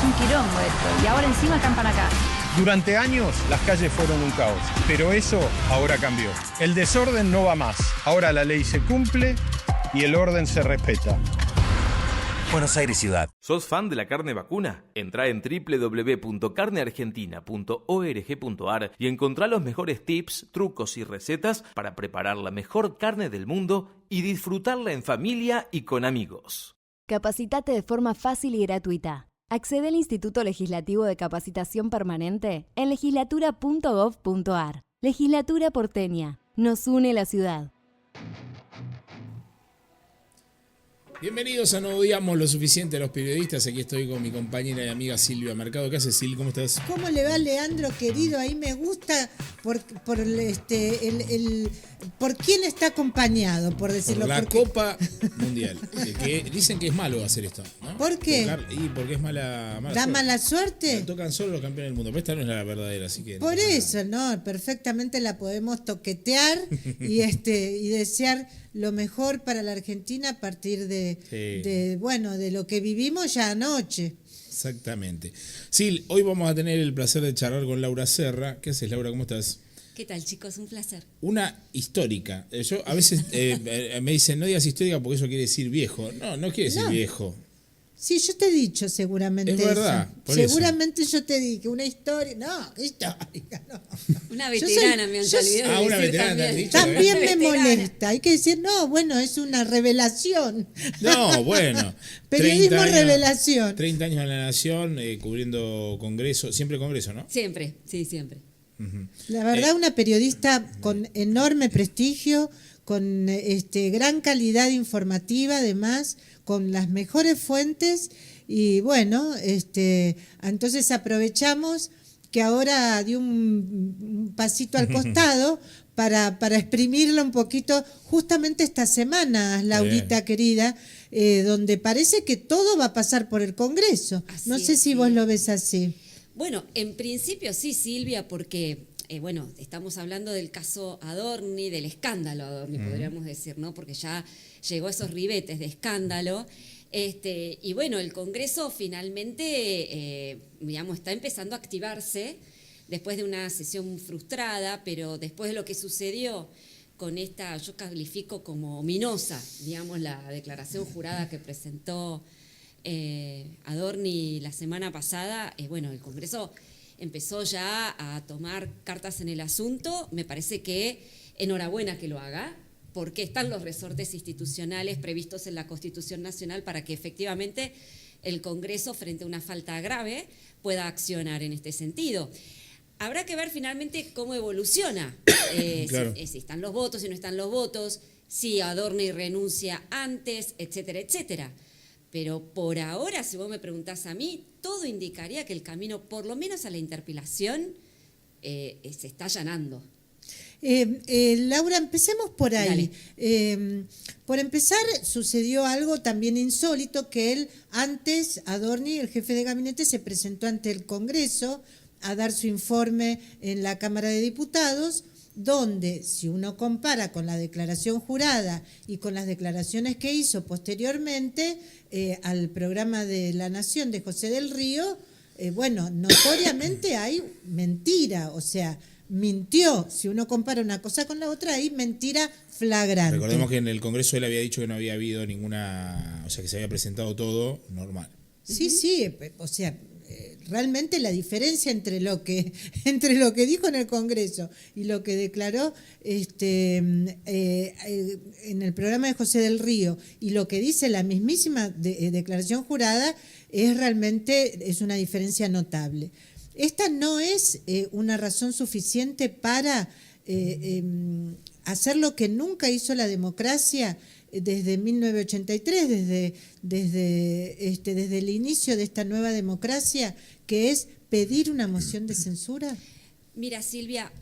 es un quilombo esto. Y ahora encima acampan acá. Durante años las calles fueron un caos, pero eso ahora cambió. El desorden no va más. Ahora la ley se cumple y el orden se respeta. Buenos Aires Ciudad. ¿Sos fan de la carne vacuna? Entrá en www.carneargentina.org.ar y encontrá los mejores tips, trucos y recetas para preparar la mejor carne del mundo y disfrutarla en familia y con amigos. Capacitate de forma fácil y gratuita. Accede al Instituto Legislativo de Capacitación Permanente en legislatura.gov.ar. Legislatura porteña. Nos une la ciudad. Bienvenidos a No Odiamos lo Suficiente a los Periodistas. Aquí estoy con mi compañera y amiga Silvia Mercado. ¿Qué haces, Sil? ¿Cómo estás? ¿Cómo le va, Leandro, querido? Ahí me gusta por quién está acompañado, por decirlo. Por la Copa Mundial. Que dicen que es malo hacer esto, ¿no? ¿Por qué? Porque es mala ¿Da suerte. mala suerte? La tocan solo los campeones del mundo. Pero esta no es la verdadera, así que... Por eso, ¿no? Perfectamente la podemos toquetear y desear lo mejor para la Argentina a partir de lo que vivimos ya anoche. Exactamente. Sil, hoy vamos a tener el placer de charlar con Laura Serra. ¿Qué haces, Laura? ¿Cómo estás? ¿Qué tal, chicos? Un placer. Una histórica. Yo a veces me dicen, no digas histórica porque eso quiere decir viejo. No quiere decir viejo. Sí, yo te he dicho seguramente. Es verdad. Eso. Seguramente yo te dije una historia. No, ¿qué histórica? No. Una veterana me han olvidado. Una veterana te han dicho. También me molesta. Hay que decir, no, bueno, es una revelación. No, bueno. Periodismo revelación. 30 años en La Nación, cubriendo Congreso. Siempre Congreso, ¿no? Siempre, sí, siempre. La verdad, una periodista con enorme prestigio, con gran calidad informativa, además, con las mejores fuentes. Y bueno, entonces aprovechamos que ahora dio un pasito al costado para exprimirla un poquito justamente esta semana, Laurita querida, donde parece que todo va a pasar por el Congreso. No sé si vos lo ves así. Bueno, en principio sí, Silvia, porque estamos hablando del caso Adorni, del escándalo Adorni, podríamos decir, ¿no? Porque ya llegó a esos ribetes de escándalo. Y bueno, el Congreso finalmente, está empezando a activarse después de una sesión frustrada, pero después de lo que sucedió con esta, yo califico como ominosa, digamos, la declaración jurada que presentó Adorni la semana pasada, el Congreso empezó ya a tomar cartas en el asunto. Me parece que enhorabuena que lo haga, porque están los resortes institucionales previstos en la Constitución Nacional para que efectivamente el Congreso, frente a una falta grave, pueda accionar en este sentido. Habrá que ver finalmente cómo evoluciona, claro. si están los votos, si no están los votos, si Adorni renuncia antes, etcétera, etcétera. Pero por ahora, si vos me preguntás a mí, todo indicaría que el camino, por lo menos a la interpelación, se está allanando. Laura, empecemos por ahí. Por empezar, sucedió algo también insólito, que él antes, Adorni, el jefe de gabinete, se presentó ante el Congreso a dar su informe en la Cámara de Diputados, donde si uno compara con la declaración jurada y con las declaraciones que hizo posteriormente al programa de La Nación de José del Río, notoriamente hay mentira, o sea, mintió. Si uno compara una cosa con la otra, hay mentira flagrante. Recordemos que en el Congreso él había dicho que no había habido ninguna, o sea, que se había presentado todo normal. Sí, o sea, realmente la diferencia entre lo que dijo en el Congreso y lo que declaró en el programa de José del Río y lo que dice la mismísima declaración jurada es una diferencia notable. Esta no es una razón suficiente para hacer lo que nunca hizo la democracia desde 1983, desde el inicio de esta nueva democracia, que es pedir una moción de censura. Mira, Silvia,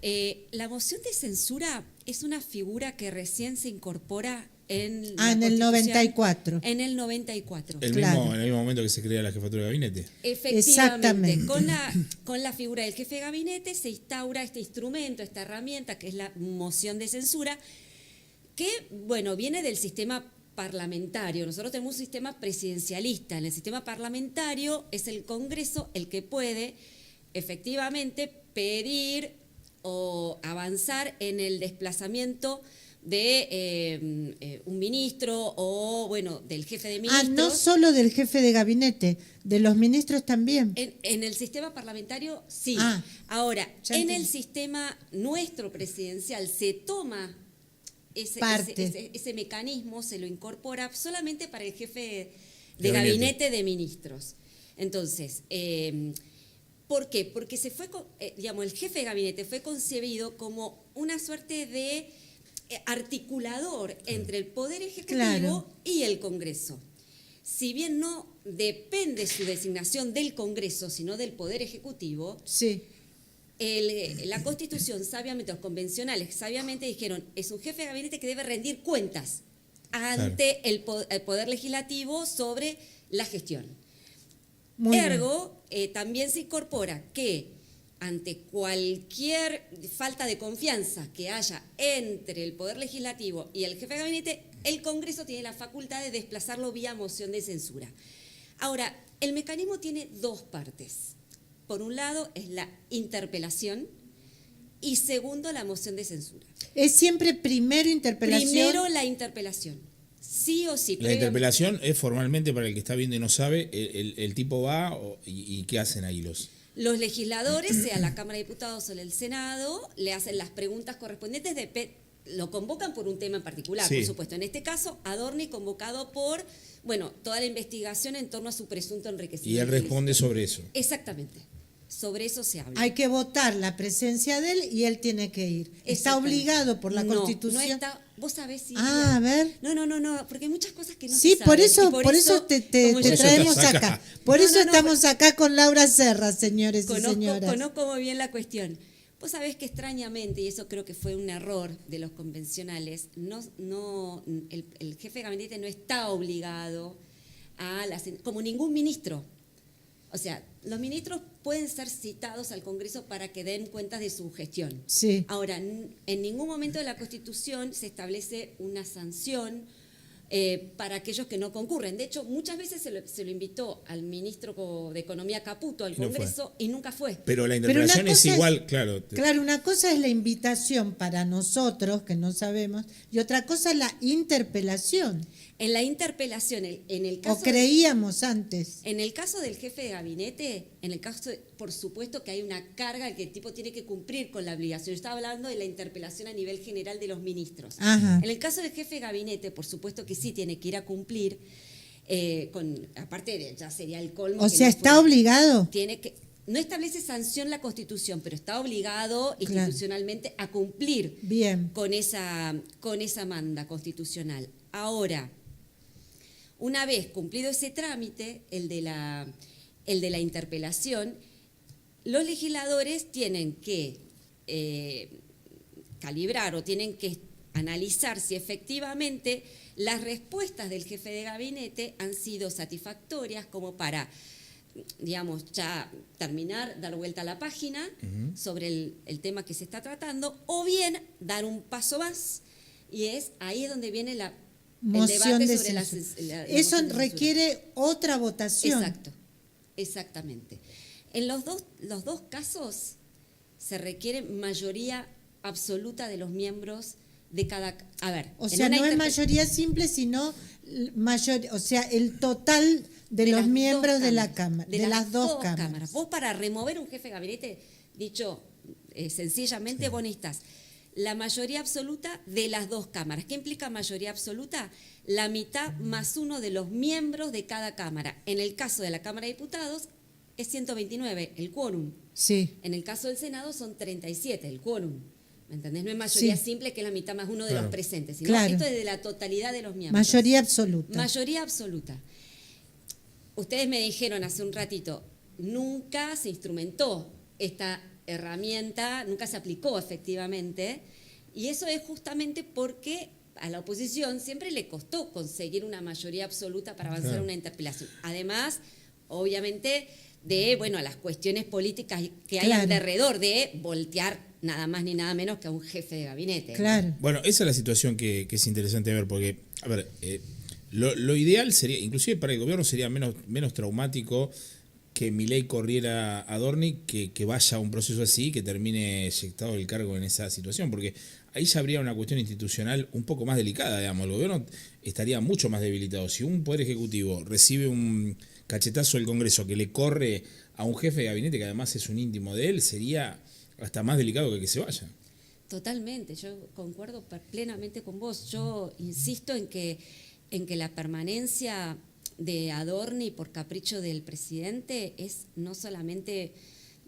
la moción de censura es una figura que recién se incorpora en el 94. En el 94. En el mismo momento que se crea la jefatura de gabinete. Efectivamente. Exactamente. Con la figura del jefe de gabinete se instaura este instrumento, esta herramienta que es la moción de censura, que, viene del sistema parlamentario. Nosotros tenemos un sistema presidencialista. En el sistema parlamentario es el Congreso el que puede efectivamente pedir o avanzar en el desplazamiento de un ministro o, bueno, del jefe de ministros. No solo del jefe de gabinete, de los ministros también. En el sistema parlamentario, sí. Ahora, ya en entendí. el sistema nuestro presidencial se toma ese mecanismo, se lo incorpora solamente para el jefe de gabinete de ministros. Entonces, ¿por qué? Porque el jefe de gabinete fue concebido como una suerte de articulador entre el Poder Ejecutivo y el Congreso. Si bien no depende su designación del Congreso, sino del Poder Ejecutivo, sí. La Constitución, sabiamente, los convencionales, sabiamente dijeron, es un jefe de gabinete que debe rendir cuentas ante el Poder Legislativo sobre la gestión. Ergo, también se incorpora que ante cualquier falta de confianza que haya entre el Poder Legislativo y el jefe de gabinete, el Congreso tiene la facultad de desplazarlo vía moción de censura. Ahora, el mecanismo tiene dos partes. Por un lado es la interpelación y segundo la moción de censura. ¿Es siempre primero interpelación? Primero la interpelación, sí o sí. La interpelación es formalmente, para el que está viendo y no sabe, el tipo va y ¿qué hacen ahí los legisladores, sea la Cámara de Diputados o el Senado, le hacen las preguntas correspondientes, lo convocan por un tema en particular, por supuesto. En este caso, Adorni convocado por, toda la investigación en torno a su presunto enriquecimiento. Y él responde sobre eso. Exactamente. Sobre eso se habla. Hay que votar la presencia de él y él tiene que ir. ¿Está obligado por la Constitución? No está. ¿Vos sabés si? A ver. No, porque hay muchas cosas que no sí, se saben. por eso te traemos acá. Por eso estamos acá con Laura Serra, señores y señoras. Conozco muy bien la cuestión. Vos sabés que extrañamente, y eso creo que fue un error de los convencionales, el jefe de gabinete no está obligado como ningún ministro. O sea, los ministros pueden ser citados al Congreso para que den cuentas de su gestión. Sí. Ahora, en ningún momento de la Constitución se establece una sanción para aquellos que no concurren. De hecho, muchas veces se lo invitó al ministro de Economía Caputo al Congreso y nunca fue. Pero la interpelación es igual, claro. Claro, una cosa es la invitación para nosotros, que no sabemos, y otra cosa es la interpelación. En la interpelación, en el caso... O creíamos antes. En el caso del jefe de gabinete, por supuesto que hay una carga que el tipo tiene que cumplir con la obligación. Yo estaba hablando de la interpelación a nivel general de los ministros. Ajá. En el caso del jefe de gabinete, por supuesto que sí tiene que ir a cumplir, aparte ya sería el colmo. O sea, ¿está obligado? No establece sanción la Constitución, pero está obligado institucionalmente a cumplir con esa manda constitucional. Ahora, una vez cumplido ese trámite, el de la interpelación, los legisladores tienen que calibrar o tienen que analizar si efectivamente las respuestas del jefe de gabinete han sido satisfactorias como para, digamos, ya terminar, dar vuelta a la página sobre el tema que se está tratando, o bien dar un paso más, y ahí es donde viene el moción debate de sobre censura. la Eso moción de requiere otra votación. Exactamente. En los dos casos se requiere mayoría absoluta de los miembros de cada... A ver, o sea, no es mayoría simple, sino el total de los miembros de la Cámara, de las dos cámaras. Vos, para remover un jefe de gabinete, dicho sencillamente, vos necesitas la mayoría absoluta de las dos cámaras. ¿Qué implica mayoría absoluta? La mitad más uno de los miembros de cada cámara. En el caso de la Cámara de Diputados es 129, el quórum. Sí. En el caso del Senado son 37, el quórum. ¿Me entendés? No es mayoría simple, que es la mitad más uno de los presentes, sino esto es de la totalidad de los miembros. Mayoría absoluta. Mayoría absoluta. Ustedes me dijeron hace un ratito, nunca se instrumentó esta herramienta, nunca se aplicó efectivamente, y eso es justamente porque a la oposición siempre le costó conseguir una mayoría absoluta para avanzar una interpelación. Además, obviamente, de las cuestiones políticas que hay alrededor de voltear nada más ni nada menos que a un jefe de gabinete. Claro. Bueno, esa es la situación que es interesante ver, porque, a ver, Lo ideal sería, inclusive para el gobierno sería menos traumático que Milei corriera a Adorni que vaya a un proceso así, que termine eyectado del cargo en esa situación, porque ahí ya habría una cuestión institucional un poco más delicada, digamos. El gobierno estaría mucho más debilitado. Si un poder ejecutivo recibe un cachetazo del Congreso que le corre a un jefe de gabinete que además es un íntimo de él, sería hasta más delicado que se vaya. Totalmente, yo concuerdo plenamente con vos. Yo insisto en que la permanencia de Adorni por capricho del presidente es no solamente,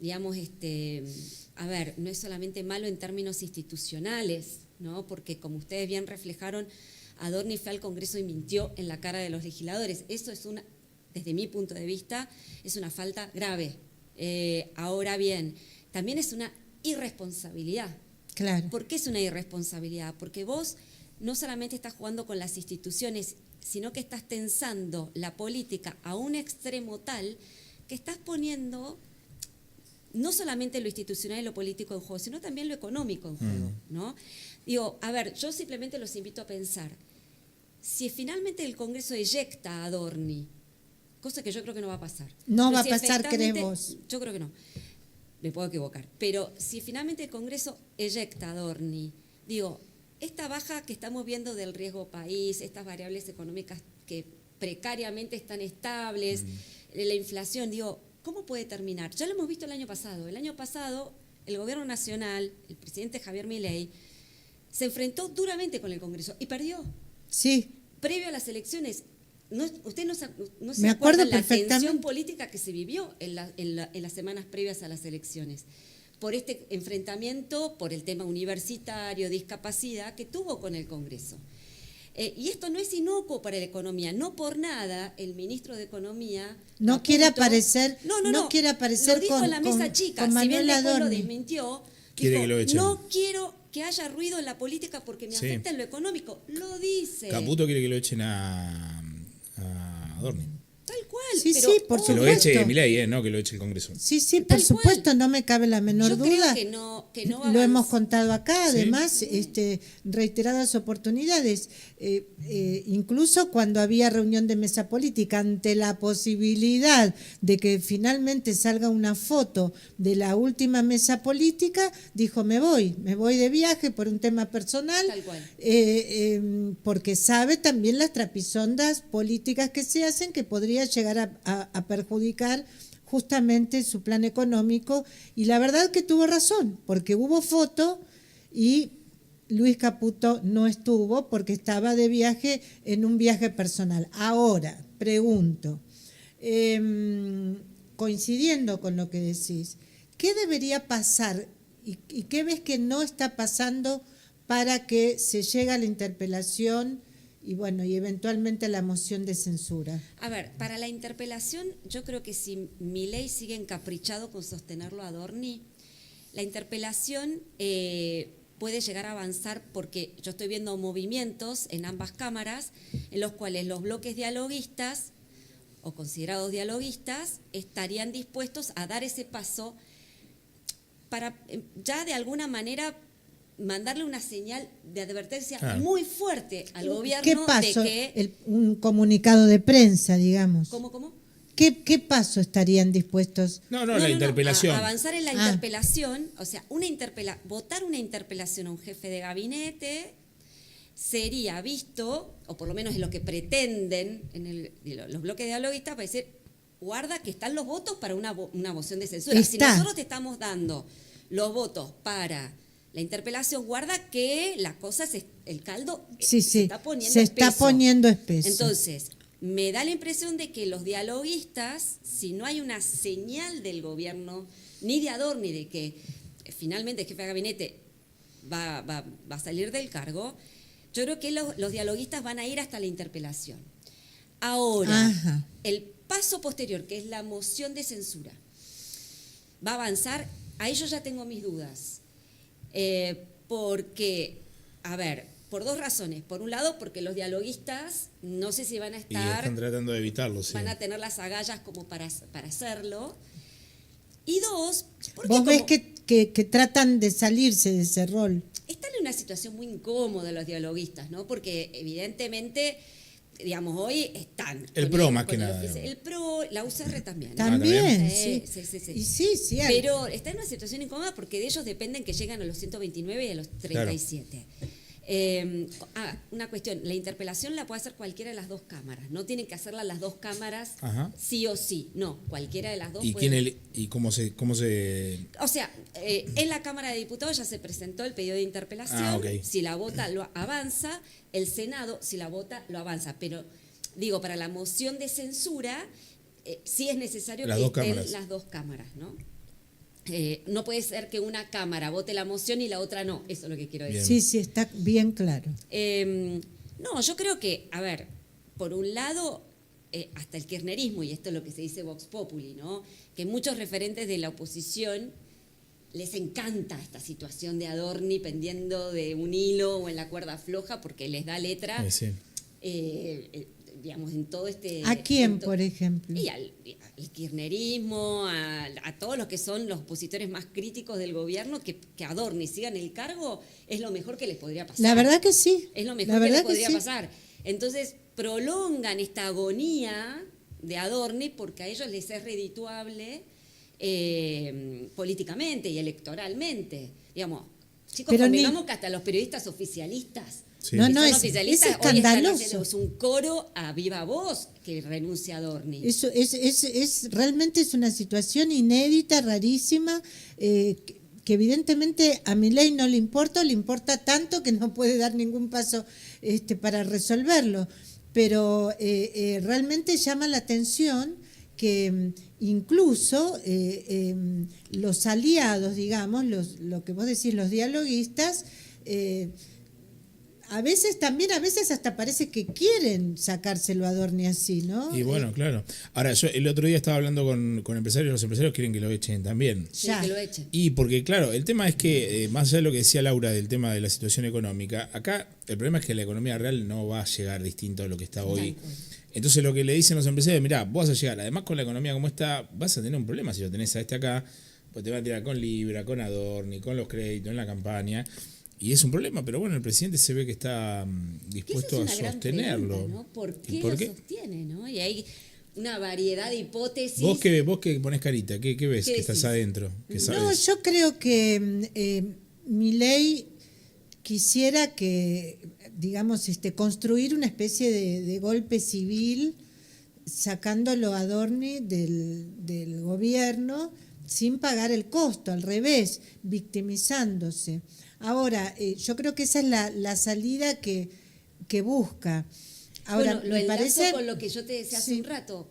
digamos, no es solamente malo en términos institucionales, ¿no? Porque como ustedes bien reflejaron, Adorni fue al Congreso y mintió en la cara de los legisladores. Eso es desde mi punto de vista, es una falta grave. Ahora bien, también es una irresponsabilidad. Claro. ¿Por qué es una irresponsabilidad? Porque vos no solamente estás jugando con las instituciones, sino que estás tensando la política a un extremo tal que estás poniendo no solamente lo institucional y lo político en juego, sino también lo económico en juego, ¿no? Digo, a ver, yo simplemente los invito a pensar, si finalmente el Congreso eyecta a Adorni, cosa que yo creo que no va a pasar. No pero va a si pasar, efectivamente, creemos. Yo creo que no. Me puedo equivocar. Pero si finalmente el Congreso eyecta a Adorni, digo, esta baja que estamos viendo del riesgo país, estas variables económicas que precariamente están estables, la inflación, digo, ¿cómo puede terminar? Ya lo hemos visto el año pasado. El año pasado, el gobierno nacional, el presidente Javier Milei, se enfrentó duramente con el Congreso y perdió. Sí. Previo a las elecciones. Usted no se Me acuerda acuerdo la perfectamente. tensión política que se vivió en las semanas previas a las elecciones, por este enfrentamiento, por el tema universitario, discapacidad, que tuvo con el Congreso. Y esto no es inocuo para la economía, no por nada el ministro de Economía No quiere aparecer, no quiere aparecer lo dijo con, en la mesa con- chica, con si bien Manuel después lo Adorni. desmintió, Quiere dijo, que lo echen. no quiero que haya ruido en la política porque me Sí. afecta en lo económico, lo dice. Caputo quiere que lo echen a Adorni. Tal cual. Sí, pero sí, por Que lo supuesto. eche Milei, no que lo eche el Congreso. Sí, sí, por Tal supuesto, cual. no me cabe la menor Yo duda. creo que no va a Lo hemos avanzar. contado acá, Sí. además, reiteradas oportunidades. Incluso cuando había reunión de mesa política, ante la posibilidad de que finalmente salga una foto de la última mesa política, dijo, me voy de viaje por un tema personal, Tal cual. porque sabe también las trapisondas políticas que se hacen que podría llegar a perjudicar justamente su plan económico, y la verdad que tuvo razón, porque hubo foto y Luis Caputo no estuvo porque estaba de viaje en un viaje personal. Ahora, pregunto, coincidiendo con lo que decís, ¿qué debería pasar y qué ves que no está pasando para que se llegue a la interpelación y bueno, y eventualmente a la moción de censura? A ver, para la interpelación, yo creo que si Milei sigue encaprichado con sostenerlo a Adorni, la interpelación puede llegar a avanzar porque yo estoy viendo movimientos en ambas cámaras en los cuales los bloques dialoguistas o considerados dialoguistas estarían dispuestos a dar ese paso para ya de alguna manera mandarle una señal de advertencia muy fuerte al gobierno. ¿Qué paso? De que... Un comunicado de prensa, digamos. ¿Cómo? ¿Qué paso estarían dispuestos? La interpelación. Avanzar en la interpelación, o sea, votar una interpelación a un jefe de gabinete sería visto, o por lo menos es lo que pretenden los bloques dialoguistas, para decir, guarda que están los votos para una moción de censura. Si nosotros te estamos dando los votos para la interpelación, guarda que la cosa, el caldo se está poniendo espeso. Entonces, me da la impresión de que los dialoguistas, si no hay una señal del gobierno, ni de Adorni, de que finalmente el jefe de gabinete va a salir del cargo, yo creo que los dialoguistas van a ir hasta la interpelación. Ahora, el paso posterior, que es la moción de censura, va a avanzar. Ahí yo ya tengo mis dudas. Porque, a ver, por dos razones. Por un lado, porque los dialoguistas no sé si van a estar... Y están tratando de evitarlo, sí. Van a tener las agallas como para hacerlo. Y dos, porque ¿Vos ves que tratan de salirse de ese rol? Están en una situación muy incómoda los dialoguistas, ¿no? Porque evidentemente digamos, hoy están. El con PRO más que con nada, el digamos. PRO, la UCR también. También, Sí, sí. sí. Y sí. Pero está en una situación incómoda porque de ellos dependen que llegan a los 129 y a los 37. Una cuestión, la interpelación la puede hacer cualquiera de las dos cámaras, no tienen que hacerla las dos cámaras sí o sí, no, cualquiera de las dos. ¿Y cómo se...? O sea, en la Cámara de Diputados ya se presentó el pedido de interpelación, si la vota lo avanza, el Senado si la vota lo avanza, pero digo, para la moción de censura sí es necesario que estén las dos cámaras, ¿no? No puede ser que una cámara vote la moción y la otra no, eso es lo que quiero decir. Sí, está bien claro. No, yo creo que, a ver, por un lado, hasta el kirchnerismo, y esto es lo que se dice Vox Populi, ¿no? Que muchos referentes de la oposición les encanta esta situación de Adorni pendiendo de un hilo o en la cuerda floja porque les da letra. Sí. Digamos, en todo este... ¿A quién, por ejemplo? Y al kirchnerismo, a todos los que son los opositores más críticos del gobierno, que Adorni siga en el cargo, es lo mejor que les podría pasar. La verdad que sí. Es lo mejor que les podría pasar. Entonces, prolongan esta agonía de Adorni porque a ellos les es redituable políticamente y electoralmente. Digamos, chicos, convengamos que hasta los periodistas oficialistas... Sí. No, es escandaloso. Es un coro a viva voz que renuncia a Adorni. Eso realmente es una situación inédita, rarísima, que evidentemente a Milei no le importa tanto que no puede dar ningún paso para resolverlo. Pero realmente llama la atención que incluso los aliados, digamos, lo que vos decís, los dialoguistas, a veces hasta parece que quieren sacárselo a Adorni así, ¿no? Y bueno, claro. Ahora, yo el otro día estaba hablando con empresarios, los empresarios quieren que lo echen también. Sí, que lo echen. Y porque, claro, el tema es que, más allá de lo que decía Laura del tema de la situación económica, acá el problema es que la economía real no va a llegar distinto a lo que está hoy. Entonces lo que le dicen los empresarios, mirá, vos vas a llegar, además con la economía como está, vas a tener un problema si lo tenés a acá, pues te van a tirar con Libra, con Adorni, con los créditos en la campaña. Y es un problema, pero bueno, el presidente se ve que está dispuesto a sostenerlo. Pregunta, ¿no? ¿Por qué lo sostiene? ¿No? Y hay una variedad de hipótesis. Vos que ponés carita, ¿qué ves que estás adentro? No, yo creo que Milei quisiera que, digamos, construir una especie de golpe civil, sacándolo a Adorni del gobierno sin pagar el costo, al revés, victimizándose. Ahora, yo creo que esa es la salida que busca. Ahora, bueno, me parece con lo que yo te decía hace un rato.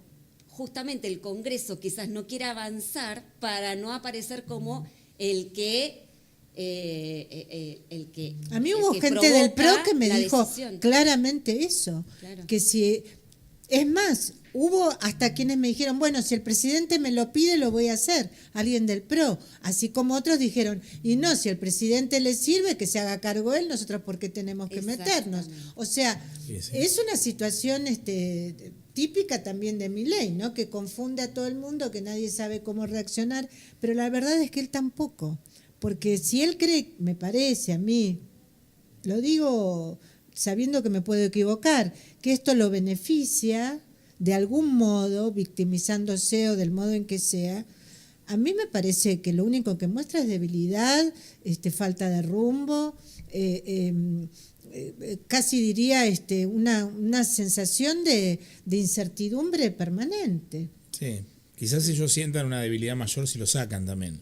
Justamente el Congreso quizás no quiera avanzar para no aparecer como el que a mí hubo gente del PRO que me dijo claramente eso, que si es más, hubo hasta quienes me dijeron, bueno, si el presidente me lo pide, lo voy a hacer, alguien del PRO, así como otros dijeron, y no, si al presidente le sirve, que se haga cargo él, nosotros por qué tenemos que meternos. O sea, es una situación típica también de Milei, ¿no? Que confunde a todo el mundo, que nadie sabe cómo reaccionar, pero la verdad es que él tampoco, porque si él cree, me parece a mí, lo digo sabiendo que me puedo equivocar, que esto lo beneficia de algún modo, victimizándose o del modo en que sea, a mí me parece que lo único que muestra es debilidad, falta de rumbo, casi diría una sensación de incertidumbre permanente. Sí, quizás ellos sientan una debilidad mayor si lo sacan también.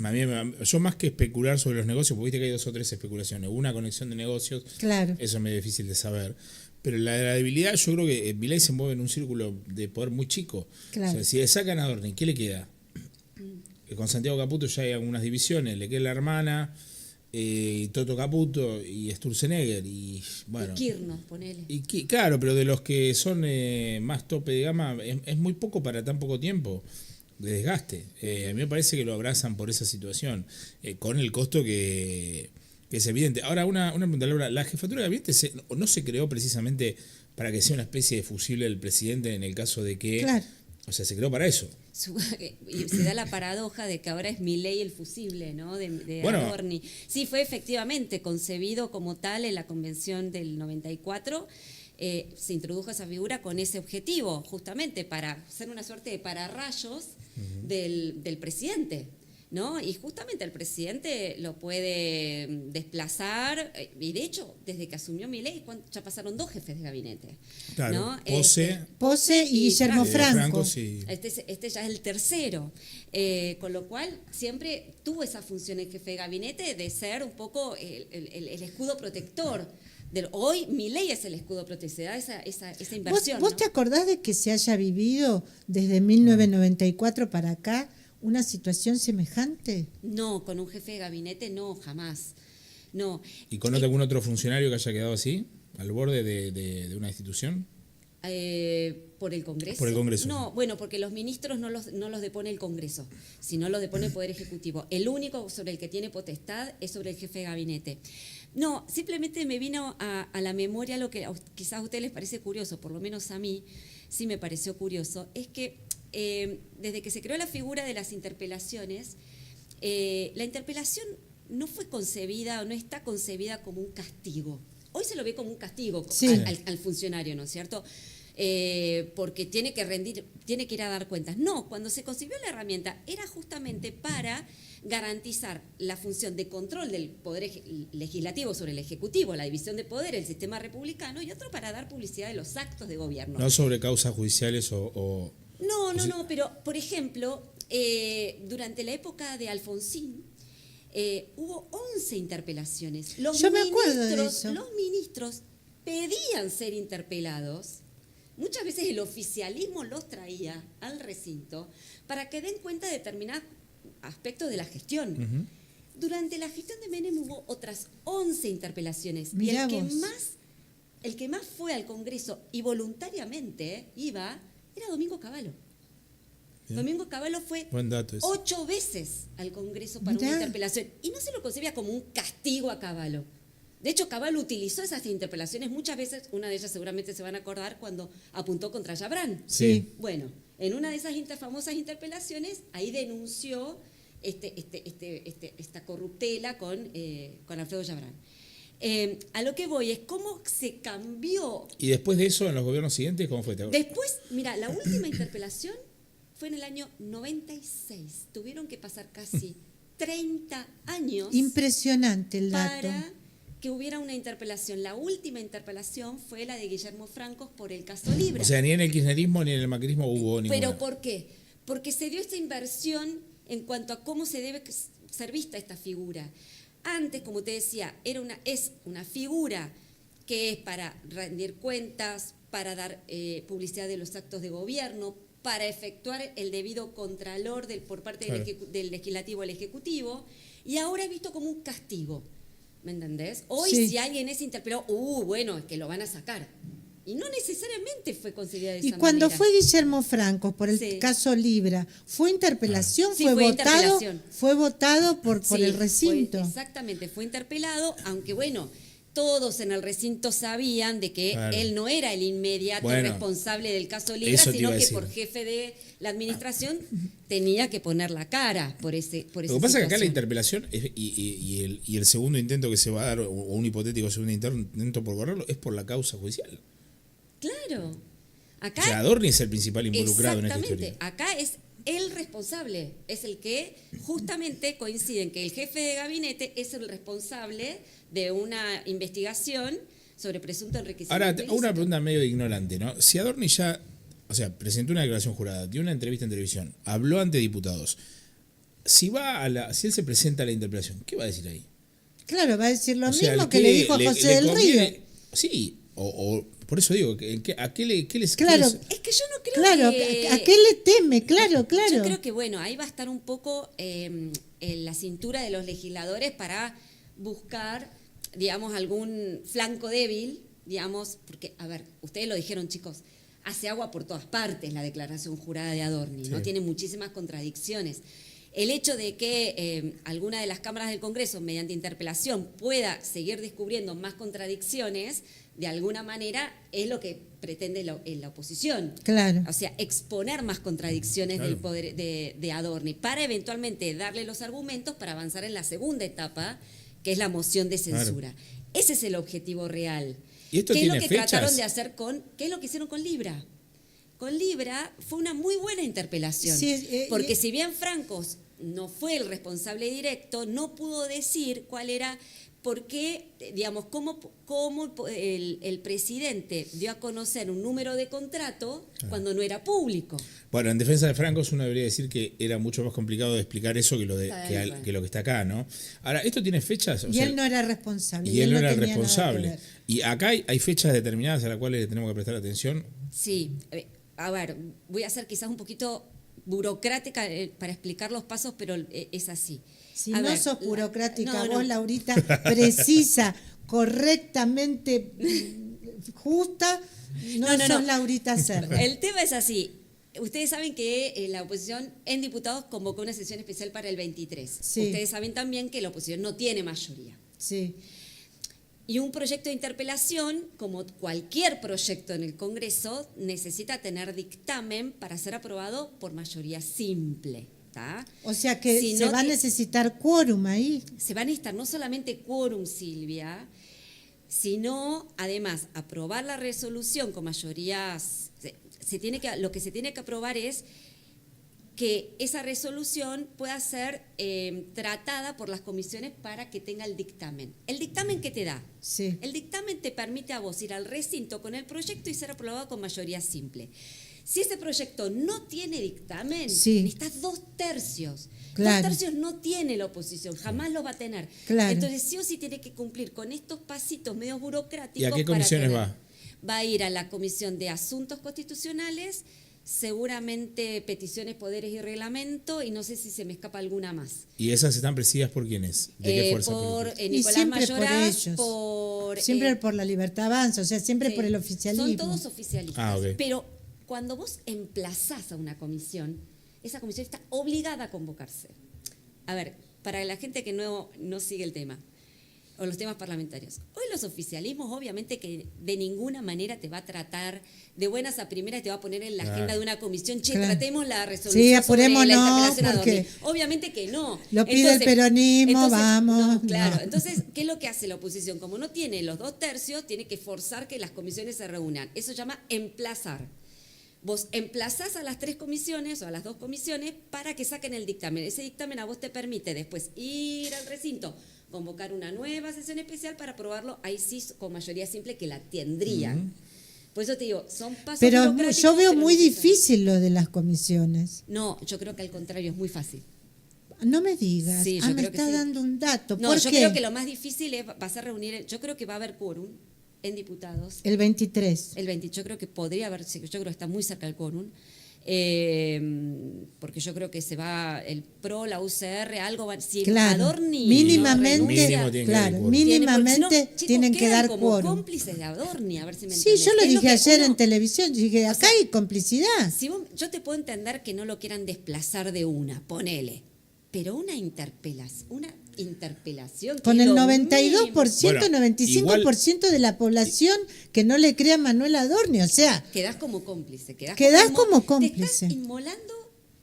A mí, yo más que especular sobre los negocios, porque viste que hay 2 o 3 especulaciones, una conexión de negocios, claro. Eso es medio difícil de saber. Pero la debilidad, yo creo que Milei se mueve en un círculo de poder muy chico. Claro. O sea, si le sacan a Adorni, ¿qué le queda? Con Santiago Caputo ya hay algunas divisiones, le queda la hermana, Toto Caputo y Sturzenegger. Y bueno. Y Kirchner, ponele. Claro, pero de los que son más tope de gama, es muy poco para tan poco tiempo de desgaste. A mí me parece que lo abrazan por esa situación, con el costo que es evidente. Ahora, una pregunta, Laura. ¿La jefatura de gabinete no se creó precisamente para que sea una especie de fusible del presidente en el caso de que... Claro. O sea, se creó para eso. Y se da la paradoja de que ahora es Milei el fusible, ¿no? De Adorni. Sí, fue efectivamente concebido como tal en la convención del 94. se introdujo esa figura con ese objetivo, justamente para ser una suerte de pararrayos del presidente, ¿no? Y justamente el presidente lo puede desplazar, y de hecho, desde que asumió Milei, ya pasaron 2 jefes de gabinete. Claro, ¿no? Pose y Guillermo Franco. Sí. Este ya es el tercero, con lo cual siempre tuvo esa función el jefe de gabinete de ser un poco el escudo protector. Hoy Milei es el escudo protector, se da esa inversión. ¿Vos ¿no? te acordás de que se haya vivido desde 1994 para acá una situación semejante? No, con un jefe de gabinete no, jamás. No. ¿Y con algún otro funcionario que haya quedado así, al borde de una institución? ¿Por el Congreso? Por el Congreso. No, bueno, porque los ministros no los depone el Congreso, sino los depone el Poder Ejecutivo. El único sobre el que tiene potestad es sobre el jefe de gabinete. No, simplemente me vino a la memoria lo que quizás a ustedes les parece curioso, por lo menos a mí sí me pareció curioso, es que desde que se creó la figura de las interpelaciones, la interpelación no fue concebida o no está concebida como un castigo. Hoy se lo ve como un castigo al funcionario, ¿no es cierto? Porque tiene que rendir, tiene que ir a dar cuentas. No, cuando se concibió la herramienta era justamente para garantizar la función de control del poder legislativo sobre el ejecutivo, la división de poder, el sistema republicano, y otro para dar publicidad de los actos de gobierno. No sobre causas judiciales o... No, pero por ejemplo, durante la época de Alfonsín, hubo 11 interpelaciones. Yo me acuerdo de eso. Los ministros pedían ser interpelados. Muchas veces el oficialismo los traía al recinto para que den cuenta de determinados aspectos de la gestión. Durante la gestión de Menem hubo otras 11 interpelaciones. Mirá y vos. el que más fue al Congreso y voluntariamente iba era Domingo Cavallo. Bien. Domingo Cavallo fue Buen dato ese. 8 veces al Congreso para Mirá. una interpelación y no se lo concebía como un castigo a Cavallo. De hecho, Cavallo utilizó esas interpelaciones muchas veces, una de ellas seguramente se van a acordar cuando apuntó contra Yabrán. Sí. Bueno, en una de esas famosas interpelaciones, ahí denunció esta corruptela con Alfredo Yabrán. A lo que voy es cómo se cambió. ¿Y después de eso, en los gobiernos siguientes, cómo fue? Después, mira, la última interpelación fue en el año 96. Tuvieron que pasar casi 30 años Impresionante el dato. para que hubiera una interpelación. La última interpelación fue la de Guillermo Francos por el caso Libra. O sea, ni en el kirchnerismo ni en el macrismo hubo ninguna. ¿Pero por qué? Porque se dio esta inversión en cuanto a cómo se debe ser vista esta figura. Antes, como te decía, es una figura que es para rendir cuentas, para dar publicidad de los actos de gobierno, para efectuar el debido contralor por parte del legislativo al ejecutivo, y ahora es visto como un castigo. ¿Me entendés? Hoy Sí. si alguien es interpelado, bueno, es que lo van a sacar. Y no necesariamente fue considerada de Y esa cuando manera. fue Guillermo Franco por el Sí. caso Libra, ¿fue interpelación? Sí, ¿Fue fue votado? interpelación. Fue votado por Sí, el recinto. Exactamente, fue interpelado, aunque bueno, todos en el recinto sabían de que Claro. él no era el inmediato Bueno, responsable del caso Libra, eso te iba sino a que decir. por jefe de la administración tenía que poner la cara por esa Lo que pasa es que acá la situación. interpelación y el segundo intento que se va a dar, o un hipotético segundo intento por correrlo, es por la causa judicial. Claro. Acá O sea, Adorni es el principal involucrado en esta exactamente, historia. acá es el responsable, es el que justamente coincide en que el jefe de gabinete es el responsable de una investigación sobre presunto enriquecimiento Ahora, ilícito. una pregunta medio ignorante, ¿no? Si Adorni ya, o sea, presentó una declaración jurada, dio una entrevista en televisión, habló ante diputados, si él se presenta a la interpelación, ¿qué va a decir ahí? Claro, va a decir lo O sea, mismo que le dijo a José del conviene- Río. Sí, o por eso digo, ¿a qué les Claro. Es que yo no creo Claro, que... ¿a qué le teme? Claro, claro. Yo creo que, bueno, ahí va a estar un poco en la cintura de los legisladores para buscar, digamos, algún flanco débil, digamos, porque, a ver, ustedes lo dijeron, chicos, hace agua por todas partes la declaración jurada de Adorni, ¿no? Sí. Tiene muchísimas contradicciones. El hecho de que alguna de las cámaras del Congreso, mediante interpelación, pueda seguir descubriendo más contradicciones, de alguna manera es lo que pretende la oposición. Claro. O sea, exponer más contradicciones Claro. del poder de Adorni para eventualmente darle los argumentos para avanzar en la segunda etapa, que es la moción de censura. Ese es el objetivo real. ¿Y esto ¿Qué es lo tiene que fechas? trataron de hacer qué es lo que hicieron con Libra? Con Libra fue una muy buena interpelación, Sí, porque si bien Francos no fue el responsable directo, no pudo decir cuál era, por qué, digamos, cómo el presidente dio a conocer un número de contrato cuando no era público. Bueno, en defensa de Francos uno debería decir que era mucho más complicado de explicar eso que lo que está acá, ¿no? Ahora, ¿esto tiene fechas? O Y sea, él no era responsable. y él no era el tenía nada que responsable. ver. Y acá hay fechas determinadas a las cuales tenemos que prestar atención. Sí, a ver, voy a ser quizás un poquito burocrática para explicar los pasos, pero es así. Si A no ver, sos burocrática, no. vos, Laurita, precisa, correctamente justa, no sos Laurita Serra. El tema es así. Ustedes saben que la oposición en diputados convocó una sesión especial para el 23. Sí. Ustedes saben también que la oposición no tiene mayoría. Sí. Y un proyecto de interpelación, como cualquier proyecto en el Congreso, necesita tener dictamen para ser aprobado por mayoría simple. ¿Tá? O sea que Si se no va a necesitar quórum ahí. Se va a necesitar no solamente quórum, Silvia, sino además aprobar la resolución con mayorías. Lo que se tiene que aprobar es que esa resolución pueda ser tratada por las comisiones para que tenga el dictamen. ¿El dictamen qué te da? Sí. El dictamen te permite a vos ir al recinto con el proyecto y ser aprobado con mayoría simple. Si ese proyecto no tiene dictamen, necesitas 2/3. Claro. 2/3 no tiene la oposición, jamás lo va a tener. Claro. Entonces sí o sí tiene que cumplir con estos pasitos medio burocráticos. ¿Y a qué para comisiones tener. va? Va a ir a la Comisión de Asuntos Constitucionales, seguramente peticiones, poderes y reglamento, y no sé si se me escapa alguna más. ¿Y esas están presididas por quiénes? ¿De qué fuerza Por política? Y Nicolás siempre por Mayoraz, ellos. por... Siempre por la Libertad Avanza, o sea, siempre sí, por el oficialismo. Son todos oficialistas. Ah, ok. Pero cuando vos emplazás a una comisión, esa comisión está obligada a convocarse. A ver, para la gente que no sigue el tema, o los temas parlamentarios. Hoy los oficialismos, obviamente que de ninguna manera te va a tratar de buenas a primeras, te va a poner en la agenda de una comisión, tratemos la resolución Sí, apurémonos, sobre la interpelación a porque Dorni. Obviamente que no. lo pide el peronismo, vamos. Claro, no. entonces, ¿qué es lo que hace la oposición? Como no tiene los 2/3, tiene que forzar que las comisiones se reúnan. Eso se llama emplazar. Vos emplazás a las 3 comisiones o a las 2 comisiones para que saquen el dictamen. Ese dictamen a vos te permite después ir al recinto, convocar una nueva sesión especial para aprobarlo, ahí sí con mayoría simple que la tendrían. Por eso te digo, son pasos Pero burocráticos, yo veo pero muy necesarios. difícil lo de las comisiones. No, yo creo que al contrario es muy fácil. No me digas, Sí, yo me creo que estás sí. dando un dato. No, ¿Por yo qué? creo que lo más difícil va a ser reunir, yo creo que va a haber quórum en diputados. El 23. El 20, yo creo que podría haber, yo creo que está muy cerca del quórum, porque yo creo que se va el PRO, la UCR, algo va, si Claro, Adorni mínimamente, no renuncia, Mínimo tiene que dar claro, quórum. mínimamente porque si no, chicos, tienen que quedan dar como quórum. cómplices de Adorni, a ver si me Sí, entendés. yo lo Es dije que ayer uno- en televisión, dije, acá hay complicidad. Si yo te puedo entender que no lo quieran desplazar de una, ponele, pero una interpelación Con que el es lo 92%, Bueno, 95% de la población que no le crea a Manuel Adorni, o sea, quedás como cómplice. Quedás como como Te cómplice. estás inmolando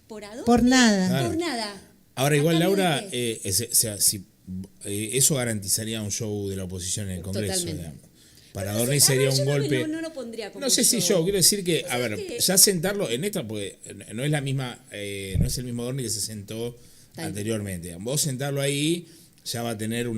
por Adorni. por nada. Claro. Por nada. Ahora, igual, Laura, Exactamente. eso garantizaría un show de la oposición en el Congreso. Totalmente. Digamos. Para Dorni sería un golpe. No lo pondría como No sé si yo, quiero decir que, a ver, que- ya sentarlo en esta, porque no es la misma, no es el mismo Dorni que se sentó Tal. anteriormente. Vos sentarlo ahí ya va a tener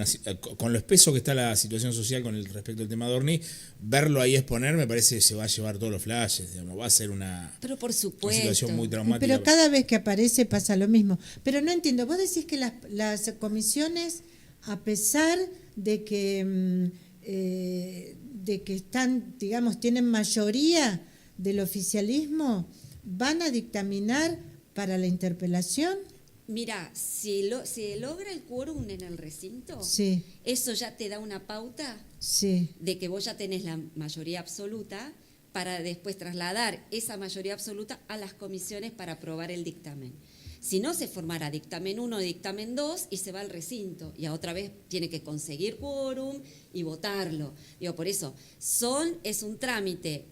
con lo espeso que está la situación social con el respecto al tema Dorni, verlo ahí exponer me parece que se va a llevar todos los flashes, digamos, va a ser una Pero por una supuesto. situación muy traumática. Pero cada vez que aparece pasa lo mismo. Pero no entiendo, vos decís que las comisiones, a pesar de que están, digamos, tienen mayoría del oficialismo, van a dictaminar para la interpelación. Mira, si logra el quórum en el recinto, Sí, eso ya te da una pauta sí. de que vos ya tenés la mayoría absoluta para después trasladar esa mayoría absoluta a las comisiones para aprobar el dictamen. Si no, se formará dictamen 1, dictamen 2 y se va al recinto. Y a otra vez tiene que conseguir quórum y votarlo. Digo, por eso, es un trámite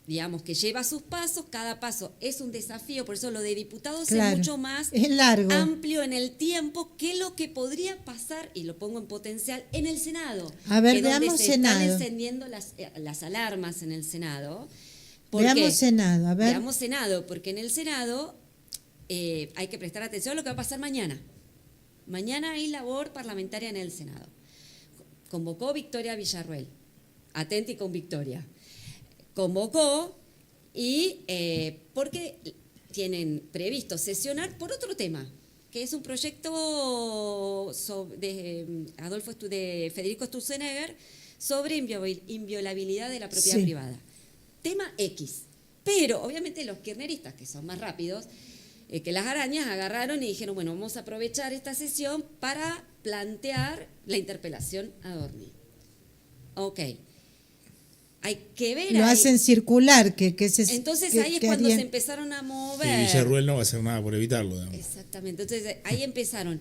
digamos, que lleva sus pasos, cada paso es un desafío, por eso lo de diputados Claro, es mucho más es largo. amplio en el tiempo que lo que podría pasar, y lo pongo en potencial, en el Senado. A ver, que donde veamos se están Senado. encendiendo las alarmas en el Senado. ¿Por Veamos qué? Senado, a ver. Veamos Senado, porque en el Senado hay que prestar atención a lo que va a pasar mañana. Mañana hay labor parlamentaria en el Senado. Convocó Victoria Villarruel. Atenti con Victoria. Convocó y porque tienen previsto sesionar por otro tema, que es un proyecto de Federico Sturzenegger sobre inviolabilidad de la propiedad Sí. privada. Tema X. Pero obviamente los kirchneristas, que son más rápidos que las arañas, agarraron y dijeron, bueno, vamos a aprovechar esta sesión para plantear la interpelación a Adorni. Ok. Hay que ver Lo ahí. hacen circular, Entonces que- ahí es que cuando harían- se empezaron a Y mover. Villarruel no va a hacer nada por evitarlo, digamos. Exactamente. Entonces ahí empezaron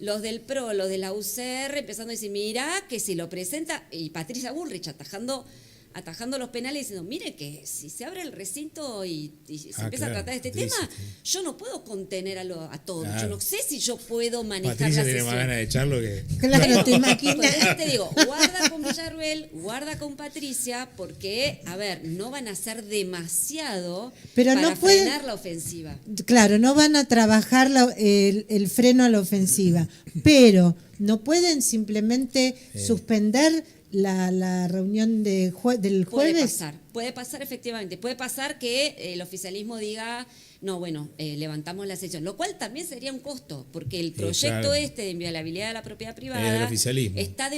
los del PRO, los de la UCR, empezando a decir, mira, que si lo presenta, y Patricia Bullrich atajando los penales diciendo, mire que si se abre el recinto y se empieza claro, a tratar este Patricia, tema, sí. yo no puedo contener a todos. Claro. Yo no sé si yo puedo manejar Patricia la tiene sesión. más ganas de echarlo que... Claro, te Por imaginas. eso te digo, guarda con Villarruel, guarda con Patricia, porque, a ver, no van a hacer demasiado Pero para no pueden- frenar la ofensiva. Claro, no van a trabajar el freno a la ofensiva, pero no pueden simplemente suspender la reunión del jueves. Puede pasar efectivamente, puede pasar que el oficialismo diga, no, bueno, levantamos la sesión, lo cual también sería un costo, porque el proyecto claro. de inviolabilidad de la propiedad Es privada del oficialismo. está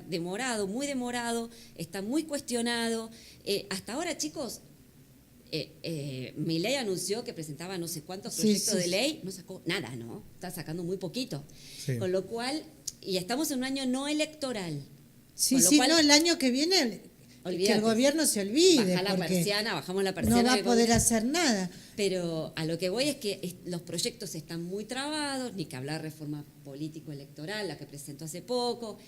demorado, muy demorado, está muy cuestionado. Hasta ahora, chicos, Milei anunció que presentaba no sé cuántos Sí, proyectos sí, de sí. ley, no sacó nada, ¿no? Está sacando muy poquito. Sí. Con lo cual, y estamos en un año no electoral. Sí, Con lo sí, cual, no, el año que viene que olvídate. el gobierno se olvide, Baja la porque persiana, bajamos la persiana. no va a del poder gobierno. hacer nada. Pero a lo que voy es que los proyectos están muy trabados, ni que hablar reforma político-electoral, la que presentó hace poco.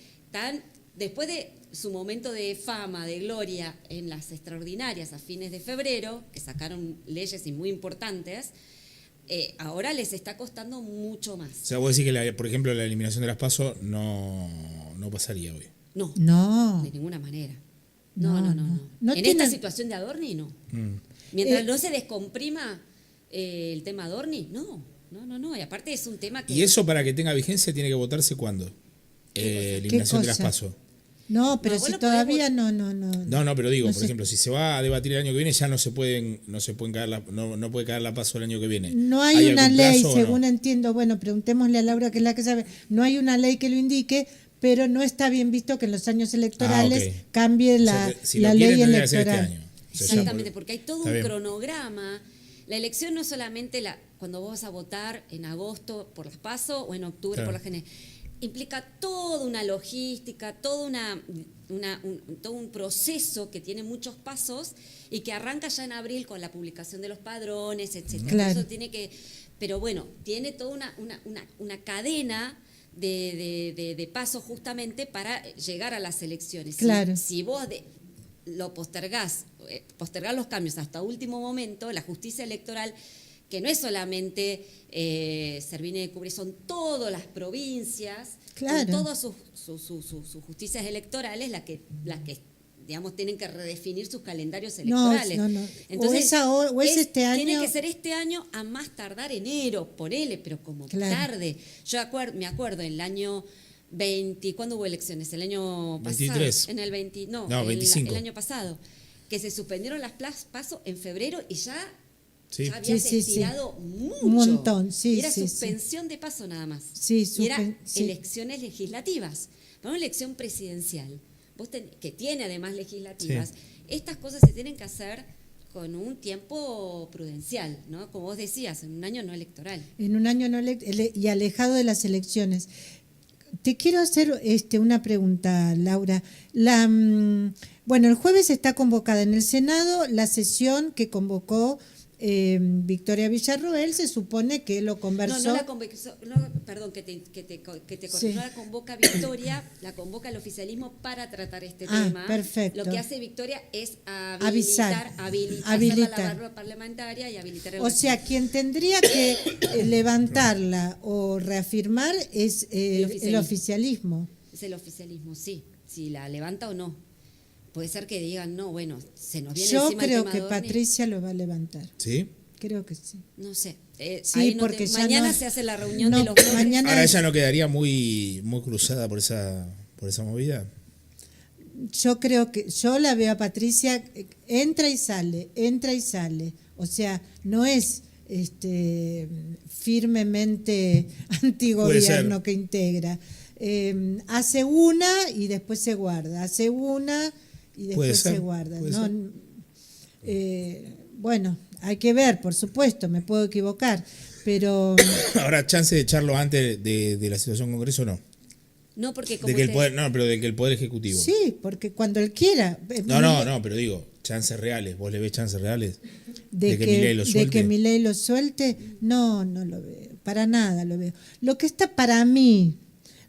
Después de su momento de fama, de gloria en las extraordinarias a fines de febrero, que sacaron leyes muy importantes, ahora les está costando mucho más. O sea, vos decís que, por ejemplo, la eliminación de las PASO no pasaría hoy. No, No. de ninguna manera. No, No. no En tienen- esta situación de Adorni, no. Mientras no se descomprima el tema Adorni, no. Y aparte es un tema que... Y eso para que tenga vigencia tiene que votarse ¿cuándo? Eliminación de las cosa? PASO. No, pero No, vos si lo todavía podés No, pero digo, No por sé. ejemplo, si se va a debatir el año que viene, ya no se pueden caer no puede caer la PASO el año que viene. No hay una algún ley, plazo o no? según entiendo, bueno, preguntémosle a Laura, que es la que sabe, no hay una ley que lo indique, pero no está bien visto que en los años electorales ok. cambie O sea, la, que si la lo quieren, ley tendría que ser electoral. este año. O sea, ya Exactamente, porque hay todo Está un bien. cronograma. La elección no es solamente cuando vos vas a votar en agosto por las PASO o en octubre Claro. por las generales. Implica toda una logística, todo un proceso que tiene muchos pasos y que arranca ya en abril con la publicación de los padrones, etcétera. Claro. Eso pero bueno, tiene toda una cadena de pasos justamente para llegar a las elecciones. Claro. Si vos lo postergás los cambios hasta último momento, la justicia electoral, que no es solamente Servini de Cubrí, son todas las provincias, Claro. con todas sus justicias electorales, las que digamos, tienen que redefinir sus calendarios electorales. No. Entonces, o es este año. tiene que ser este año a más tardar enero, ponele, pero como Claro. tarde. Yo me acuerdo en el año 20, ¿cuándo hubo elecciones? El año pasado. 23. En el 20, no, 25. el año pasado. Que se suspendieron las PASO en febrero y ya Sí. ya había Sí. estirado mucho. Un montón, sí, Y era sí, suspensión de paso nada más. Sí, y era sí. elecciones legislativas. Para una elección presidencial, que tiene además legislativas, estas cosas se tienen que hacer con un tiempo prudencial, ¿no? Como vos decías, en un año no electoral. En un año y alejado de las elecciones. Te quiero hacer una pregunta, Laura. Bueno, el jueves está convocada en el Senado la sesión que convocó Victoria Villarroel se supone que lo conversó. No la convocó, perdón que te corrijo, Sí. no la convoca Victoria, la convoca el oficialismo para tratar este tema. Perfecto. Lo que hace Victoria es Avisar. habilitar la barra parlamentaria y habilitar el O sea, quien tendría que levantarla o reafirmar es el oficialismo. Es el oficialismo, sí. Si la levanta o no. Puede ser que digan, no, bueno, se nos viene Yo encima el creo tema que Adorni. Patricia lo va a levantar. ¿Sí? Creo que sí. No sé. Sí, ahí porque ya mañana no- se hace la reunión no, de los bloques. mañana- Ahora ella no quedaría muy cruzada por esa movida. Yo creo que yo la veo a Patricia, entra y sale. O sea, no es firmemente antigobierno que integra. Hace una y después se guarda. Hace una y después se guarda. Puede No, ser. bueno, hay que ver, por supuesto, me puedo equivocar, pero Ahora, chance de echarlo antes de la situación en Congreso, no. No, porque como De que el te- poder, no, pero de que el Poder Ejecutivo. sí, porque cuando él quiera. No, pero digo, chances reales. ¿Vos le ves chances reales? De que Milei lo suelte. de que Milei lo suelte, no lo veo, para nada lo veo. Lo que está para mí,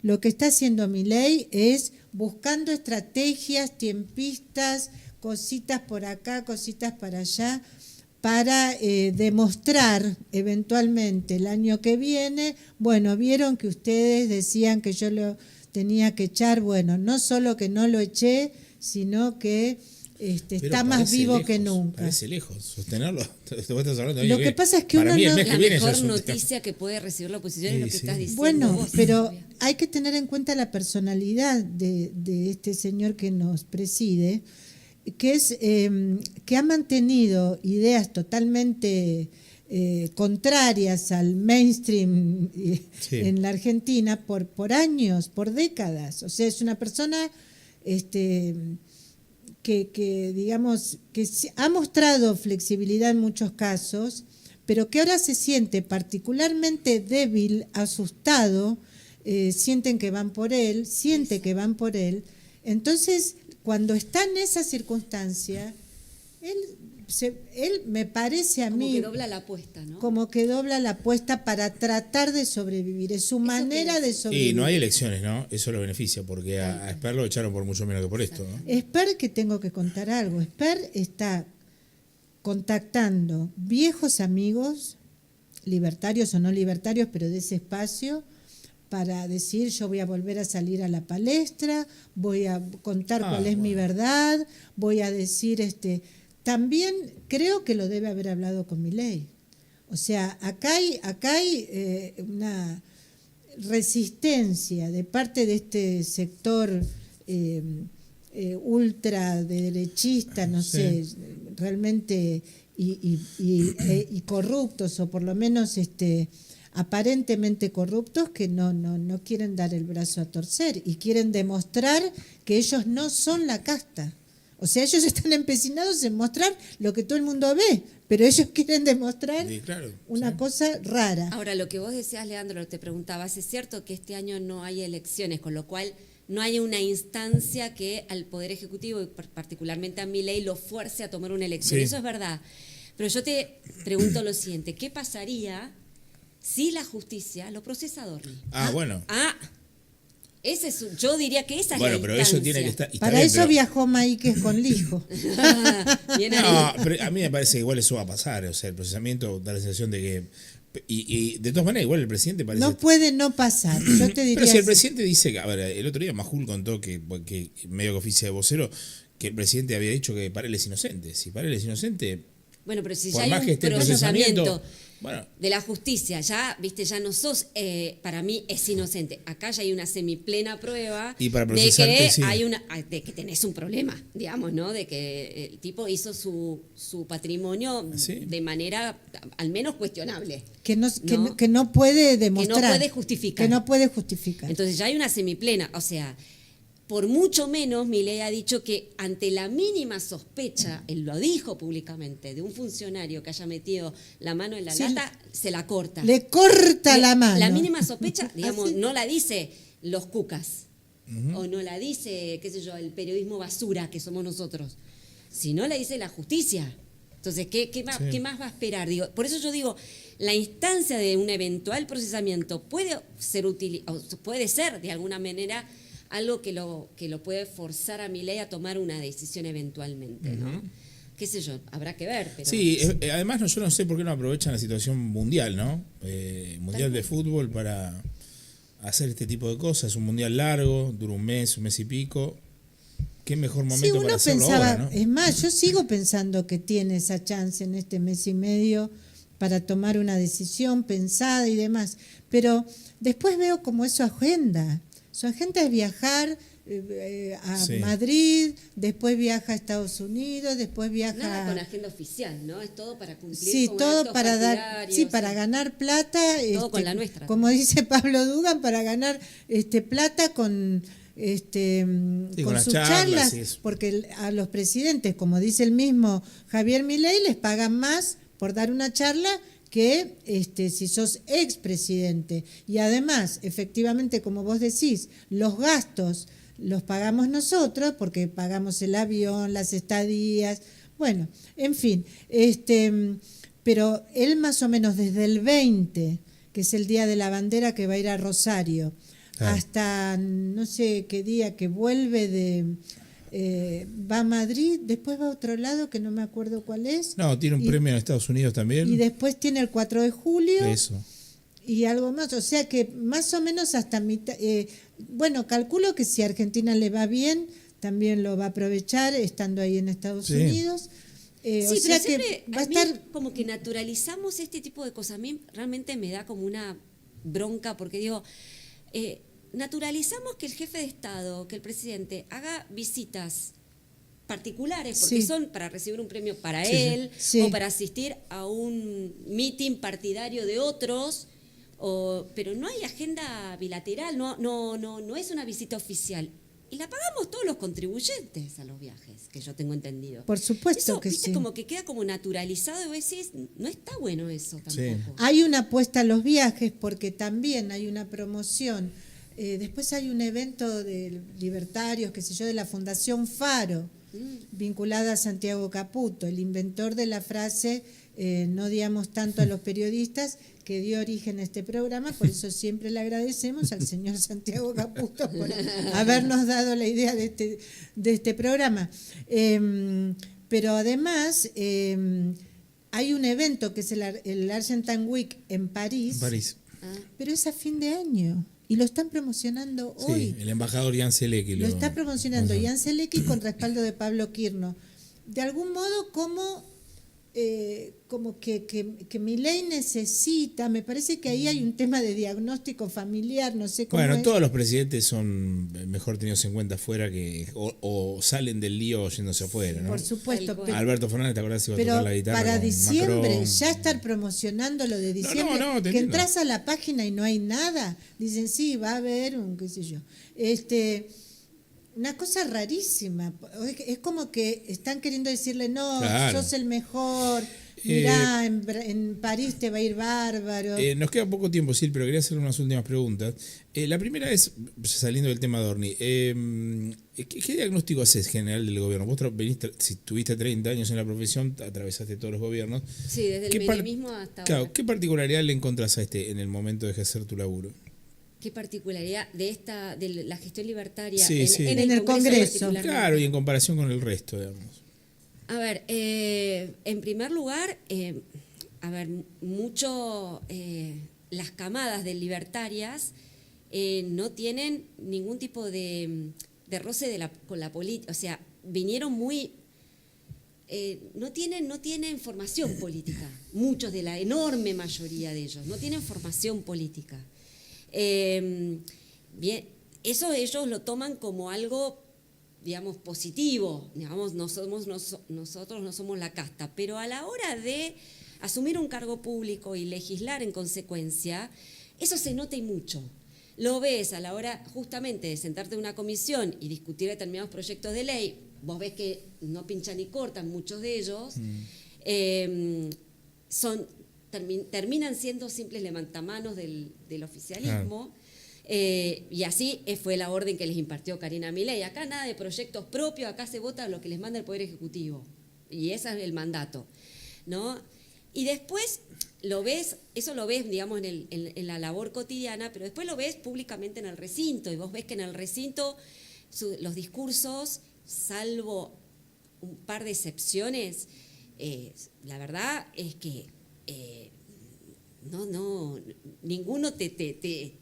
lo que está haciendo Milei es buscando estrategias, tiempistas, cositas por acá, cositas para allá, para demostrar eventualmente el año que viene, bueno, vieron que ustedes decían que yo lo tenía que echar, bueno, no solo que no lo eché, sino que Pero está más parece vivo lejos, que nunca. Parece lejos sostenerlo. Vos estás hablando del Lo año que pasa es que para uno mí el no- mes que la viene ya mejor es un tema. noticia que puede recibir la oposición es Sí, lo que sí. estás diciendo Bueno, vos, pero Silvia. hay que tener en cuenta la personalidad de este señor que nos preside, que es que ha mantenido ideas totalmente contrarias al mainstream Sí. en la Argentina por años, por décadas. O sea, es una persona que digamos que ha mostrado flexibilidad en muchos casos, pero que ahora se siente particularmente débil, asustado, sienten que van por él, siente que van por él. Entonces, cuando está en esa circunstancia, él me parece a Como mí que dobla la apuesta, ¿no? como que dobla la apuesta para tratar de sobrevivir. Es su manera de sobrevivir. Y no hay elecciones, ¿no? Eso lo beneficia, porque a Esper lo echaron por mucho menos que por esto, ¿no? Esper, que tengo que contar algo, Esper está contactando viejos amigos, libertarios o no libertarios, pero de ese espacio, para decir yo voy a volver a salir a la palestra, voy a contar cuál es mi verdad, voy a decir también creo que lo debe haber hablado con Milei. O sea, acá hay una resistencia de parte de este sector ultra derechista, no sé, realmente y corruptos, o por lo menos aparentemente corruptos, que no quieren dar el brazo a torcer y quieren demostrar que ellos no son la casta. O sea, ellos están empecinados en mostrar lo que todo el mundo ve, pero ellos quieren demostrar Sí, claro, una sí. cosa rara. Ahora, lo que vos decías, Leandro, te preguntabas, es cierto que este año no hay elecciones, con lo cual no hay una instancia que al Poder Ejecutivo y particularmente a Milei lo fuerce a tomar una elección. Sí. Eso es verdad. Pero yo te pregunto lo siguiente, ¿qué pasaría si la justicia lo procesa a Adorni? Bueno. Ese es, yo diría que esa Bueno, es la pero eso instancia. tiene que estar. Y está Para bien, eso pero- viajó Maíquez con Lijo. Bien No, ahí. pero a mí me parece que igual eso va a pasar. O sea, el procesamiento da la sensación de que. Y de todas maneras, igual el presidente parece. No puede no pasar. Yo te diría Pero si el así. presidente dice que. A ver, el otro día Majul contó que medio que oficia de vocero, que el presidente había dicho que Parel es inocente. Si Parel es inocente, Bueno, pero si por ya más hay que un esté en procesamiento procesamiento. Bueno, de la justicia, ya, viste, ya no sos, para mí es inocente. Acá ya hay una semiplena prueba Y para de procesarte, que sí. de que tenés un problema, digamos, ¿no? De que el tipo hizo su patrimonio Sí. de manera al menos cuestionable. Que ¿no? que no puede demostrar. puede justificar. Que no puede justificar. Entonces ya hay una semiplena, o sea, por mucho menos Milei ha dicho que ante la mínima sospecha, él lo dijo públicamente, de un funcionario que haya metido la mano en la Sí, lata, se la corta. Le corta Le- la mano. La mínima sospecha, digamos, Así. no la dice los cucas, o no la dice, qué sé yo, el periodismo basura que somos nosotros, sino la dice la justicia. Entonces, ¿qué más va a esperar? Digo, por eso yo digo, la instancia de un eventual procesamiento puede ser de alguna manera algo que lo puede forzar a Milei a tomar una decisión eventualmente, ¿no? Qué sé yo, habrá que ver. Pero sí, además yo no sé por qué no aprovechan la situación mundial, ¿no? Mundial de fútbol para hacer este tipo de cosas. Es un mundial largo, dura un mes y pico. Qué mejor momento para hacerlo ahora, ¿no? Es más, yo sigo pensando que tiene esa chance en este mes y medio para tomar una decisión pensada y demás. Pero después veo como es su agenda. Su agenda es viajar a Madrid, después viaja a Estados Unidos, después viaja... Nada con agenda oficial, ¿no? Es todo para cumplir sí, con todo actos para partidarios, para ganar plata. Todo con la nuestra. Como dice Pablo Dugan, para ganar plata con con sus charlas, charlas, porque a los presidentes, como dice el mismo Javier Milei, les pagan más por dar una charla que si sos expresidente. Y además, efectivamente, como vos decís, los gastos los pagamos nosotros porque pagamos el avión, las estadías, bueno, en fin, pero él más o menos desde el 20, que es el Día de la Bandera, que va a ir a Rosario, hasta no sé qué día que vuelve va a Madrid, después va a otro lado que no me acuerdo cuál es. No, tiene un premio en Estados Unidos también. Y después tiene el 4 de julio. Eso. Y algo más, o sea que más o menos hasta mitad, bueno, calculo que si a Argentina le va bien, también lo va a aprovechar estando ahí en Estados Unidos. O sea que va a estar como que naturalizamos este tipo de cosas. A mí realmente me da como una bronca porque digo, naturalizamos que el jefe de Estado, que el presidente haga visitas particulares, porque son para recibir un premio para él o para asistir a un meeting partidario de otros, pero no hay agenda bilateral, no es una visita oficial. Y la pagamos todos los contribuyentes a los viajes, que yo tengo entendido. Por supuesto eso, que ¿viste? sí. Como que queda como naturalizado y vos decís, no está bueno eso tampoco. Sí. Hay una apuesta a los viajes porque también hay una promoción. Después hay un evento de libertarios, qué sé yo, de la Fundación Faro, vinculada a Santiago Caputo, el inventor de la frase no odiamos tanto a los periodistas, que dio origen a este programa. Por eso siempre le agradecemos al señor Santiago Caputo por habernos dado la idea de este programa. Pero además hay un evento que es el Argentine Week en París, pero es a fin de año. Y lo están promocionando hoy. Sí, el embajador Jan Zelecki lo está promocionando Jan Zelecki con respaldo de Pablo Quirno. De algún modo, como que Milei necesita, me parece que ahí hay un tema de diagnóstico familiar, no sé cómo Bueno, es. todos los presidentes son mejor tenidos en cuenta afuera que o salen del lío yéndose afuera, ¿no? Por supuesto. Pero, Alberto Fernández, ¿te acordás si iba a tocar la guitarra para con diciembre, Macron? ya estar promocionando lo de diciembre, No, te que entiendo. entras a la página y no hay nada, dicen sí, va a haber un qué sé yo, una cosa rarísima, es como que están queriendo decirle no, Claro. sos el mejor, mirá, en París te va a ir bárbaro. Nos queda poco tiempo, Sil, pero quería hacer unas últimas preguntas. La primera es, saliendo del tema de Adorni, ¿qué diagnóstico haces general del gobierno? Vos si tuviste 30 años en la profesión, atravesaste todos los gobiernos. Sí, desde el menemismo hasta claro, ahora. ¿qué particularidad le encontrás a en el momento de ejercer tu laburo? ¿Qué particularidad de la gestión libertaria Sí, en el Congreso? particularmente? Claro, y en comparación con el resto, digamos. A ver, en primer lugar, las camadas de libertarias no tienen ningún tipo de roce con la política, o sea, vinieron muy... no tienen formación política, muchos de la enorme mayoría de ellos, no tienen formación política. Bien, eso ellos lo toman como algo, digamos, positivo, digamos, nosotros no somos la casta, pero a la hora de asumir un cargo público y legislar en consecuencia, eso se nota y mucho. Lo ves a la hora justamente de sentarte en una comisión y discutir determinados proyectos de ley, vos ves que no pinchan ni cortan muchos de ellos, terminan siendo simples levantamanos del oficialismo. Y así fue la orden que les impartió Karina Milei. Acá nada de proyectos propios, acá se vota lo que les manda el Poder Ejecutivo. Y ese es el mandato. ¿no? Y después lo ves, eso lo ves, digamos, en la labor cotidiana, pero después lo ves públicamente en el recinto, y vos ves que en el recinto los discursos, salvo un par de excepciones, la verdad es que ninguno te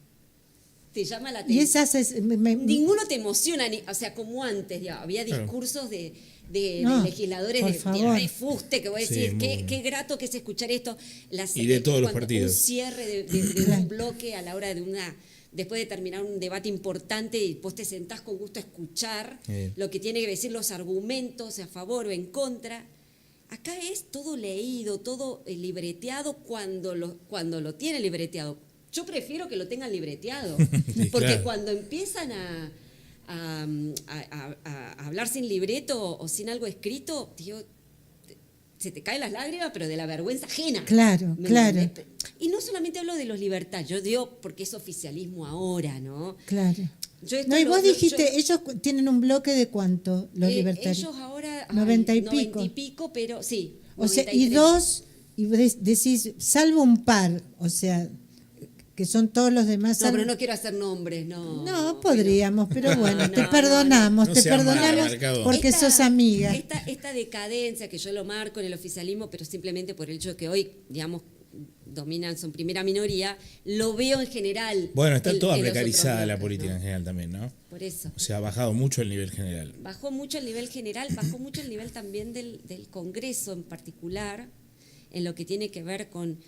llama la Y atención. esas Ninguno te emociona, o sea, como antes, digamos, había discursos de legisladores por de favor. refuste, que voy a Sí, decir, muy qué grato que es escuchar esto. Y de todos los cuando partidos. Un cierre de un bloque a la hora de después de terminar un debate importante, y vos te sentás con gusto a escuchar lo que tiene que decir, los argumentos a favor o en contra. Acá es todo leído, todo libreteado cuando lo tiene libreteado. Yo prefiero que lo tengan libreteado, Sí, porque claro. cuando empiezan a hablar sin libreto o sin algo escrito, tío, se te caen las lágrimas, pero de la vergüenza ajena. Claro, ¿Me claro. entendés? Y no solamente hablo de los libertarios, yo digo porque es oficialismo ahora, ¿no? Claro. Yo esto No, y lo- vos lo- dijiste, yo- ellos tienen un bloque de cuánto, los libertarios. Ellos ahora... 90 y 90 y pico. pico, pero sí. O sea, y 93. dos, y decís, salvo un par, o sea, que son todos los demás. No, salvo- pero no quiero hacer nombres, no. No, podríamos, pero bueno, te no, perdonamos, no. te No seas perdonamos malmarcador. porque sos amiga. Esta decadencia que yo lo marco en el oficialismo, pero simplemente por el hecho de que hoy, digamos, son primera minoría, lo veo en general. Bueno, está toda en los precarizada otros la bloques, política ¿no? en general también, ¿no? Por eso. O sea, ha bajado mucho el nivel general. Bajó mucho el nivel general, bajó mucho el nivel también del Congreso en particular, en lo que tiene que ver con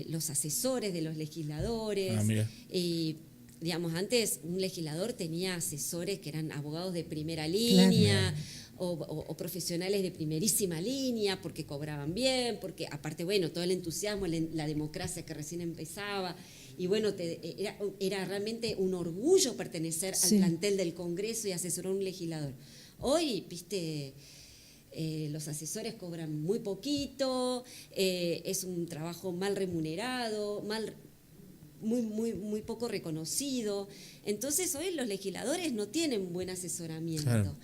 los asesores de los legisladores. Ah, mira. Y, digamos, antes un legislador tenía asesores que eran abogados de primera línea o profesionales de primerísima línea porque cobraban bien, porque aparte, bueno, todo el entusiasmo, la democracia que recién empezaba. Y bueno, era realmente un orgullo pertenecer Sí. al plantel del Congreso y asesorar a un legislador. Hoy, viste, los asesores cobran muy poquito, es un trabajo mal remunerado, muy poco reconocido. Entonces hoy los legisladores no tienen buen asesoramiento. Claro.